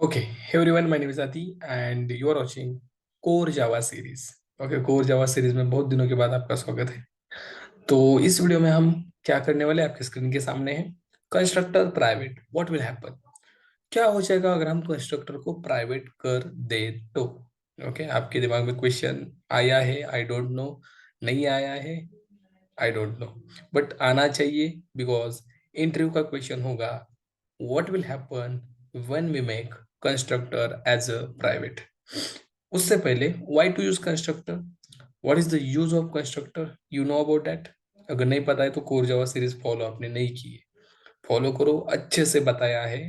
Okay, hey everyone, my name is Ati and you are watching Core Java series. Okay, Core Java series में बहुत दिनों के बाद आपका स्वागत है। तो इस वीडियो में हम क्या करने वाले आपके स्क्रीन के सामने है constructor private what will happen. क्या हो जाएगा अगर हम कंस्ट्रक्टर को प्राइवेट कर दे तो। ओके, आपके दिमाग में क्वेश्चन आया है, आई डोंट नो, नहीं आया है, आई डोंट नो, बट आना चाहिए बिकॉज इंटरव्यू का क्वेश्चन होगा what will happen when we make constructor as a private. उससे पहले why to use constructor, what is the use of constructor, you know about that. अगर नहीं पता है तो कोर जावा सीरीज फॉलो आपने नहीं की है, फॉलो करो, अच्छे से बताया है।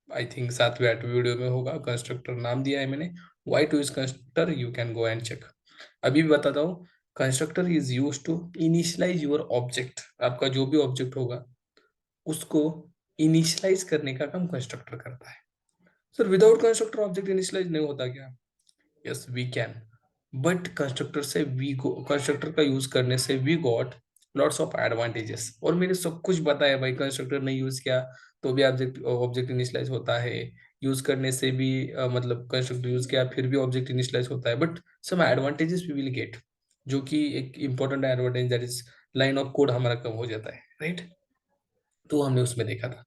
आई थिंक 7वीं 8वीं वीडियो में होगा, कंस्ट्रक्टर नाम दिया है मैंने, why to use constructor you can go and check. अभी भी बताता हूँ, constructor is use to initialize your object. आपका जो भी ऑब्जेक्ट होगा उसको इनिशियलाइज करने का काम कंस्ट्रक्टर करता है। Sir without constructor object initialize नहीं होता क्या? Yes we can, but constructor का यूज करने से we got lots of advantages. और मैंने सब कुछ बताया भाई, कंस्ट्रक्टर नहीं यूज किया तो भी ऑब्जेक्ट ऑब्जेक्ट इनिशियलाइज होता है, यूज करने से भी मतलब कंस्ट्रक्टर यूज किया फिर भी ऑब्जेक्ट इनिशियलाइज होता है, but some advantages we will get, जो कि एक important advantage that is line of code हमारा कम हो जाता है, राइट? तो हमने उसमें देखा था।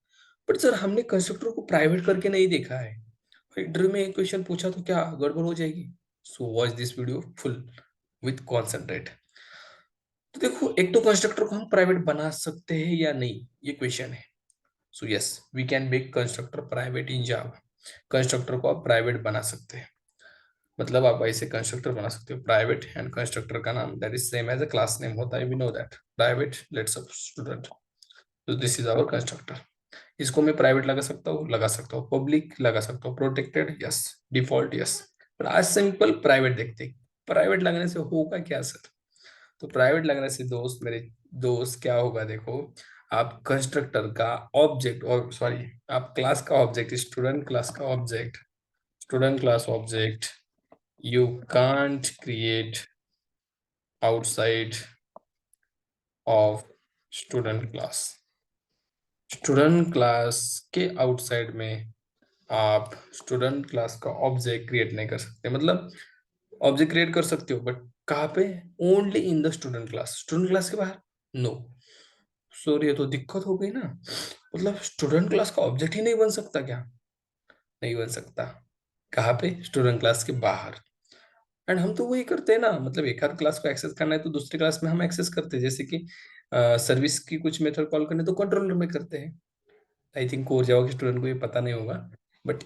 बट सर हमने कंस्ट्रक्टर को प्राइवेट करके नहीं देखा है, इंटरव्यू में एक क्वेश्चन पूछा तो क्या गड़बड़ हो जाएगी? So watch this video full with concentrate. तो देखो, एक तो कंस्ट्रक्टर को हम प्राइवेट बना सकते हैं या नहीं, ये क्वेश्चन है। So yes, we can make constructor private in Java. Constructor को आप प्राइवेट बना सकते हैं, मतलब आप ऐसे कंस्ट्रक्टर बना सकते हो प्राइवेट, एंड कंस्ट्रक्टर का नाम that is same as a class name होता है, we know that private let's up student. तो दिस इज आवर कंस्ट्रक्टर। इसको मैं प्राइवेट लगा सकता हूँ, पब्लिक लगा सकता हूँ, प्रोटेक्टेड यस, डिफॉल्ट यस। पर आज सिंपल प्राइवेट देखते हैं। प्राइवेट लगने से होगा क्या सर? तो प्राइवेट लगने से दोस्त, मेरे दोस्त, क्या होगा देखो, आप कंस्ट्रक्टर का ऑब्जेक्ट, और सॉरी, आप क्लास का ऑब्जेक्ट, स्टूडेंट क्लास का object, student class object you can't create outside of student class. Student class के आउटसाइड में आप स्टूडेंट क्लास का ऑब्जेक्ट क्रिएट नहीं कर सकते। मतलब ऑब्जेक्ट क्रिएट कर सकते हो बट कहाँ पे? Only in the student class, student class के बाहर नो। सॉरी, ये तो दिक्कत हो गई ना। मतलब स्टूडेंट क्लास का ऑब्जेक्ट ही नहीं बन सकता क्या? नहीं बन सकता। कहाँ पे? स्टूडेंट क्लास के बाहर। एंड हम तो वही करते हैं ना, मतलब एक आध क्लास को एक्सेस करना है तो दूसरी क्लास में हम एक्सेस करते हैं, जैसे कि सर्विस की कुछ मेथड कॉल करने तो कंट्रोलर में करते हैं। आई थिंक कोर जावा के स्टूडेंट को ये पता नहीं होगा, but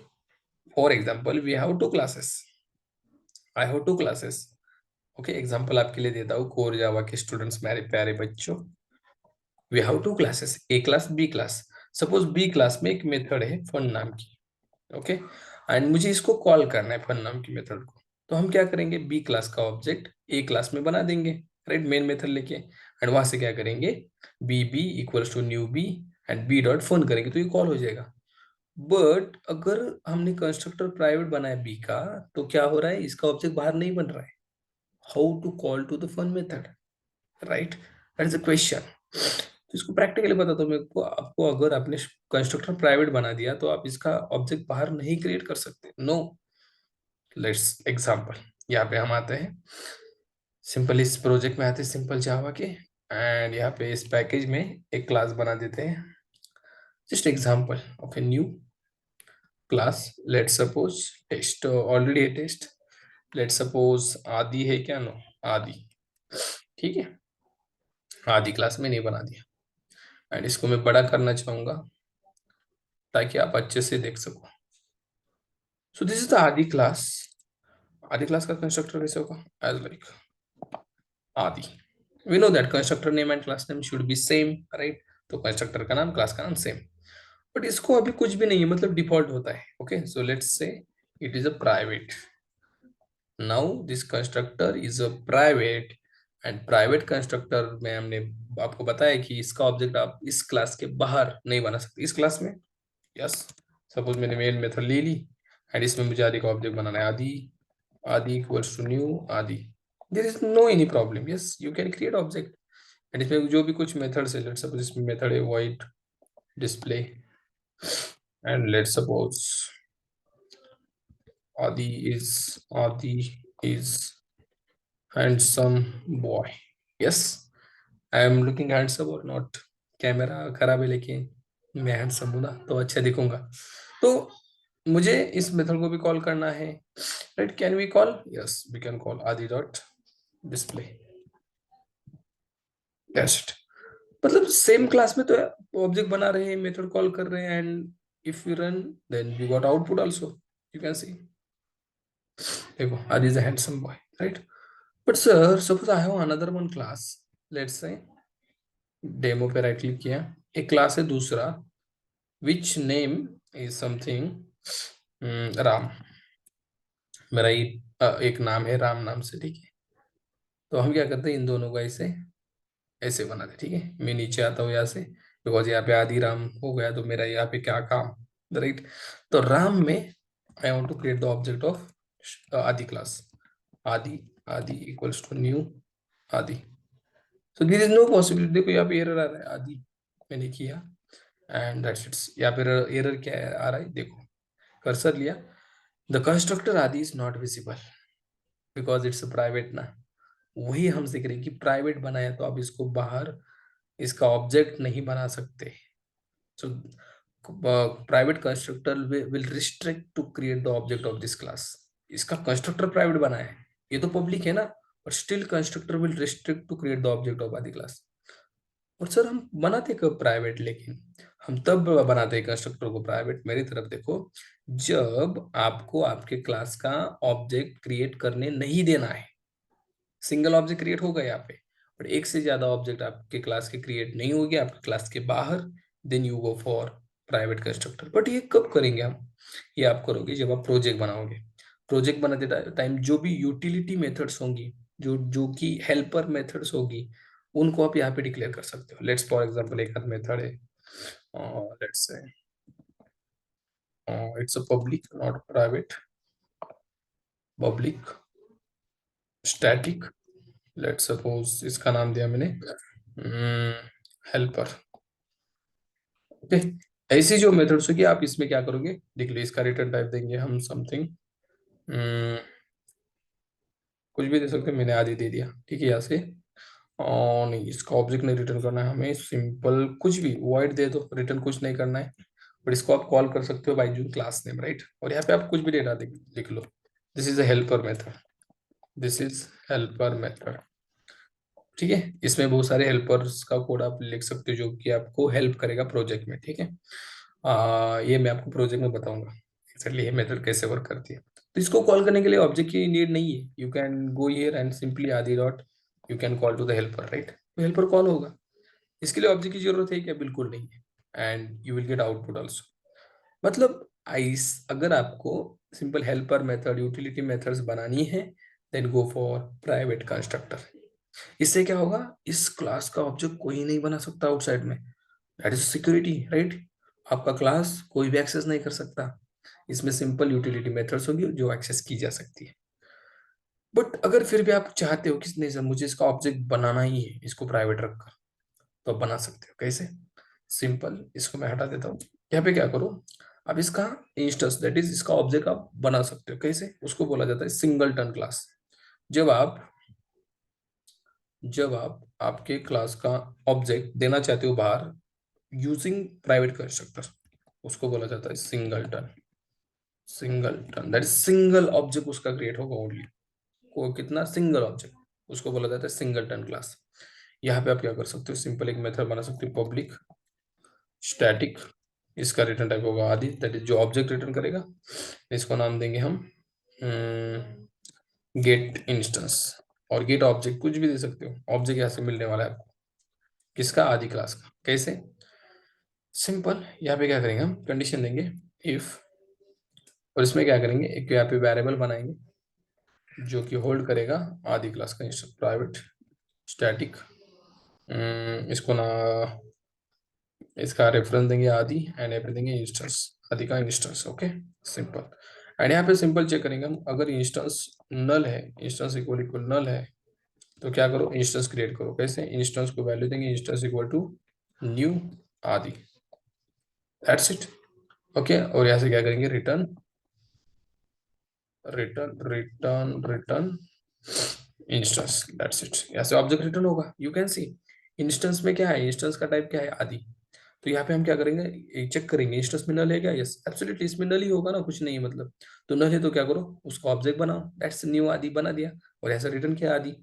for example we have two classes, I have two classes. Okay, example आपके लिए देता हूँ कोर जावा के स्टूडेंट्स, मेरे प्यारे बच्चों, we have two classes, A class B class. Suppose B class में एक मेथड है फन नाम की, ओके, एंड मुझे इसको कॉल करना है फन नाम की मेथड को। तो हम क्या करेंगे, बी क्लास का ऑब्जेक्ट ए क्लास में बना देंगे, राइट, मेन मेथड लेके, एंड वहां से क्या करेंगे, B B equals to new B and B dot phone करेंगे तो ये कॉल हो जाएगा। बट अगर हमने कंस्ट्रक्टर प्राइवेट बनाया बी का, तो क्या हो रहा है, इसका ऑब्जेक्ट बाहर नहीं बन रहा है। How to call to the fun method, right? That is a question. तो इसको प्रैक्टिकली बताता हूँ मेरे को, आपको अगर आपने कंस्ट्रक्टर प्राइवेट बना दिया तो आप इसका ऑब्जेक्ट बाहर नहीं क्रिएट कर सकते, नो। लेट्स एग्जांपल, यहाँ पे हम आते हैं सिंपल, इस प्रोजेक्ट में आते हैं सिंपल जावा के, एंड यहाँ पे इस पैकेज में एक क्लास बना देते हैं, just example. Okay, new class, let's suppose test, already है टेस्ट, लेट्स सपोज आदि है क्या, नो, आदि, ठीक है, आदि क्लास में नहीं बना दिया, एंड इसको मैं बड़ा करना चाहूंगा ताकि आप अच्छे से देख सको। So this is the Aadi class. Aadi class का कंस्ट्रक्टर कैसे होगा, as like Aadi, we know that constructor name and class name should be same, right? तो कंस्ट्रक्टर का नाम, क्लास का नाम सेम, बट इसको अभी कुछ भी नहीं है, मतलब डिफॉल्ट होता है। Okay, so let's say it is a private, now this constructor is a private, and private constructor में हमने आपको बताया कि इसका ऑब्जेक्ट आप इस क्लास के बाहर नहीं बना सकते, इस क्लास में, यस। सपोज मैंने मेन मेथड ले ली एंड इसमें मुझे आदि का ऑब्जेक्ट बनाना है, Aadi, Aadi equals to new Aadi, there is no any problem, yes you can create object. And इसमें जो भी कुछ मेथड्स है, लेट्स सपोज इसमें मेथड है white display, and let's suppose Aadi is Aadi is handsome boy. Yes, I am looking handsome और not. Camera खराब है लेकिन मैं हैंडसम हूं ना, तो अच्छा दिखूंगा। तो मुझे इस मेथड को भी कॉल करना है, right? Can we call? Yes, we can call Aadi dot display test. मतलब सेम क्लास में तो ऑब्जेक्ट बना रहे हैं, मेथड कॉल कर रहे हैं, and if you run then we got output also. You can see, देखो Aadi is a handsome boy, right? But sir suppose I have another one class, let's say demo पे right click किया, एक class है दूसरा, which name is something Ram. मेरा एक नाम है राम नाम से, ठीक है? तो हम क्या करते हैं, इन दोनों को ऐसे ऐसे बना दे, ठीक है? मैं नीचे आता हूँ यहाँ से, बिकॉज यहाँ पे आदि राम हो गया, तो मेरा यहाँ पे क्या काम, राइट? तो राम में I want to create the object of Aadi class. Aadi Aadi equals to new Aadi. So there is no possibility, देखो यहाँ पे एरर आ रहा है, आदि मैंने किया एंड दैट्स इट्स। यहाँ पे एरर क्या आ रहा है, देखो कर्सर लिया, द कंस्ट्रक्टर आदि is not visible because it's private ना। वही हम सीख रहे हैं कि प्राइवेट बनाया तो आप इसको बाहर इसका ऑब्जेक्ट नहीं बना सकते। So private constructor will restrict to create the object of this class. इसका कंस्ट्रक्टर प्राइवेट बना है, ये तो पब्लिक है ना, but still constructor will restrict to create the object of Aadi class. और सर हम बनाते कब प्राइवेट, लेकिन हम तब बनाते हैं कंस्ट्रक्टर को प्राइवेट, मेरी तरफ देखो, जब आपको आपके क्लास का ऑब्जेक्ट क्रिएट करने नहीं देना है। सिंगल ऑब्जेक्ट क्रिएट होगा यहाँ पे, बट एक से ज्यादा ऑब्जेक्ट आपके क्लास के क्रिएट नहीं होंगे आपके क्लास के बाहर, then you go for private constructor. But ये कब करेंगे हम? ये आप करोगे जब आप प्रोजेक्ट बनाओगे। प्रोजेक्ट बनाते टाइम जो भी यूटिलिटी मेथड्स होंगी, जो जो कि हेल्पर मेथड्स होगी, उनको आप यहाँ पे डिक्लेयर कर सकते हो। लेट्स फॉर एग्जांपल एक मेथड है, let's say it's a public not private, public static, let's suppose इसका नाम दिया मैंने हेल्पर। ओके, ऐसी जो मेथड्स होगी आप इसमें क्या करोगे, देख लो, इसका रिटर्न टाइप देंगे हम समथिंग, कुछ भी दे सकते हैं, मैंने आदि दे दिया, ठीक है? यहाँ से और नहीं, इसका ऑब्जेक्ट नहीं रिटर्न करना है हमें, सिंपल कुछ भी वॉइड दे दो, रिटर्न कुछ नहीं करना है। बट इसको आप कॉल कर सकते हो बाई जून क्लास नेम, राइट? और यहाँ पे आप कुछ भी डेटा लिख लो, this is a helper method, this is helper method, ठीक है? इसमें बहुत सारे हेल्पर्स का कोड आप लिख सकते हो जो कि आपको हेल्प करेगा प्रोजेक्ट में, ठीक है? ये मैं आपको प्रोजेक्ट में बताऊंगा एक्चुअली ये मेथड कैसे वर्क करती है। तो इसको कॉल करने के लिए ऑब्जेक्ट की नीड नहीं है, you can go here and simply आदि dot you can call to the helper, right? तो हेल्पर कौन होगा, इसके लिए ऑब्जेक्ट की जरूरत है क्या? बिल्कुल नहीं है, and you will get output also. मतलब आइस, अगर आपको simple helper method utility methods बनानी है, then go for private constructor. इससे क्या होगा, इस क्लास का ऑब्जेक्ट कोई नहीं बना सकता आउटसाइड में, दैट इज सिक्योरिटी, राइट? आपका क्लास कोई भी एक्सेस नहीं कर सकता, इसमें सिंपल यूटिलिटी मेथड्स होगी जो एक्सेस की जा सकती है। बट अगर फिर भी आप चाहते हो कि नहीं सर मुझे इसका ऑब्जेक्ट बनाना ही है इसको प्राइवेट रखकर, तो आप बना सकते हो। कैसे? सिंपल, इसको मैं हटा देता हूँ। यहाँ पे क्या करो, अब इसका इंस्टेंस दैट इज इसका ऑब्जेक्ट आप बना सकते हो। कैसे? उसको बोला जाता है सिंगलटन क्लास। जब आप जब आप आपके क्लास का ऑब्जेक्ट देना चाहते हो बाहर यूजिंग प्राइवेट कंस्ट्रक्टर, उसको बोला जाता है singleton. Singleton that is single object उसका क्रिएट होगा ओनली, को कितना सिंगल ऑब्जेक्ट, उसको बोला जाता है सिंगलटन क्लास। यहाँ पे आप क्या कर सकते हो, सिंपल एक मेथड बना सकते हो, पब्लिक स्टैटिक, इसका रिटर्न टाइप होगा आदि, दैट इज जो ऑब्जेक्ट रिटर्न करेगा। इसको नाम देंगे हम गेट इंस्टेंस, और गेट ऑब्जेक्ट कुछ भी दे सकते हो, ऑब्जेक्ट यहाँ से मिलने वाला है आपको, किसका? आदि क्लास का। कैसे? सिंपल, यहाँ पे क्या करेंगे हम, कंडीशन देंगे इफ, और इसमें क्या करेंगे, एक यहाँ पे वेरिएबल बनाएंगे जो कि होल्ड करेगा आदि क्लास का इंस्टेंस, प्राइवेट स्टैटिक, इसको ना, इसका रेफरेंस देंगे आदि एंड यहाँ पे देंगे इंस्टेंस, आदि का इंस्टेंस। Okay, simple. एंड यहाँ पे सिंपल चेक करेंगे हम, अगर इंस्टेंस नल है, इंस्टेंस इक्वल इक्वल नल है, तो क्या करो, इंस्टेंस क्रिएट करो। कैसे? इंस्टेंस को वैल्यू देंगे इंस्टेंस इक्वल टू न्यू आदि, दैट्स इट। ओके, और यहाँ से क्या करेंगे, return return instance, that's it. ऐसे ऑब्जेक्ट रिटर्न होगा। यू कैन सी इंस्टेंस में क्या है, इंस्टेंस का टाइप क्या है, आदि। तो यहाँ पे हम क्या करेंगे, चेक करेंगे इंस्टेंस में नल है क्या, यस एब्सोल्युटली इसमें नल ही होगा ना, कुछ नहीं मतलब। तो नल है तो क्या करो, उसका ऑब्जेक्ट बनाओ, दैट्स न्यू आदि बना दिया, और ऐसा रिटर्न किया आदि।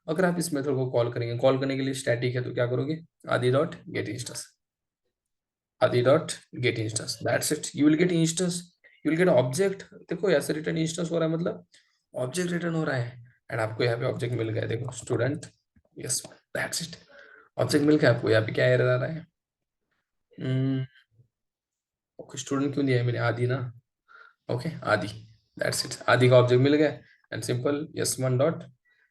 अगर आप इस मेथड को कॉल करेंगे, कॉल करने के लिए स्टैटिक है तो क्या करोगे, आदि डॉट गेट इंस्टेंस, आदि dot gate instance, that's it. You will gate instance, you will gate object. देखो ऐसे रिटर्न इंस्टेंस हो रहा है, मतलब ऑब्जेक्ट रिटर्न हो रहा है। एंड आपको यहाँ पे ऑब्जेक्ट मिल गया, देखो student, yes that's it. Object मिल गया आपको। यहाँ पे क्या एरर आ रहा है, ओके स्टूडेंट क्यों दिया है मैंने, आदि ना, ओके आदि, दैट्स इट। आदि का ऑब्जेक्ट मिल गया। And simple yes one dot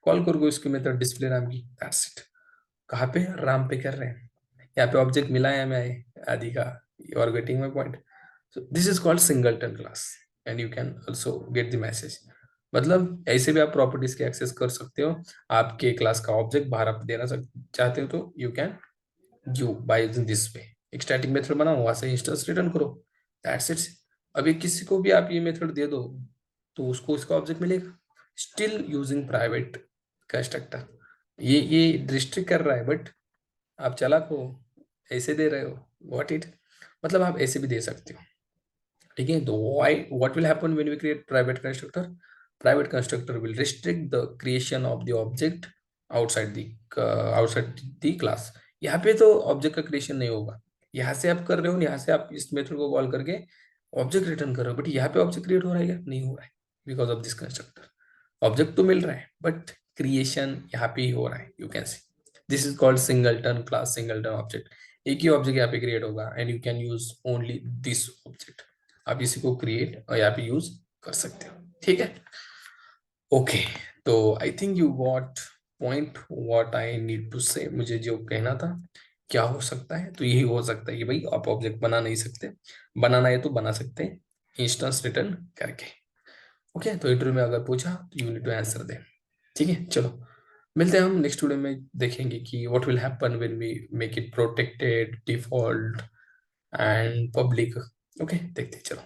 call करो इसकी मेथड डिस्प्ले नाम की, दैट्स इट। कहाँ पे, राम पे कर रहे हैं। यहाँ पे ऑब्जेक्ट मिला है हमें आदि का, you are getting my point. So this is called singleton class, and you can also get the message. मतलब ऐसे भी आप प्रॉपर्टीज के एक्सेस कर सकते हो। आपके क्लास का ऑब्जेक्ट बाहर आप देना चाहते हो तो you can you by using this way. एक स्टैटिक मेथड बनाओ, वहां से इंस्टेंस रिटर्न करो, दैट्स इट। अभी किसी को भी आप ये मेथड दे दो तो उसको इसका ऑब्जेक्ट मिलेगा, स्टिल यूजिंग प्राइवेट कंस्ट्रक्टर। ये रिस्ट्रिक्ट कर रहा है, बट आप चालाक हो, ऐसे दे रहे हो, व्हाट इट, मतलब आप ऐसे भी दे सकते हो। ठीक है, तो why what will happen when we create private constructor, private constructor will restrict the creation of the object outside the class. यहाँ पे तो ऑब्जेक्ट का क्रिएशन नहीं होगा, यहाँ से आप कर रहे हो, यहाँ से आप इस मेथड को कॉल करके ऑब्जेक्ट रिटर्न कर रहे हो, बट यहाँ पे ऑब्जेक्ट क्रिएट हो रहा है क्या, नहीं हो रहा है, because of this constructor. Object तो मिल रहा है बट क्रिएशन यहाँ पे ही हो रहा है, you can C. This is called singleton class, singleton object. एक ही ऑब्जेक्ट यहाँ पे क्रिएट होगा, and you can use only this object. आप इसी को क्रिएट और यहाँ पे यूज कर सकते हो, ठीक है। ओके, तो I think you got point what I need to say. मुझे जो कहना था क्या हो सकता है, तो यही हो सकता है कि भाई आप ऑब्जेक्ट बना नहीं सकते, बनाना है तो बना सकते हैं इंस्टेंस रिटर्न करके। ओके, तो इंटरव्यू में अगर पूछा तो यू नीड टू आंसर दे। ठीक है, चलो मिलते हैं हम नेक्स्ट वीडियो में, देखेंगे कि what will happen when we make it protected, default and public. Okay, देखते हैं, चलो।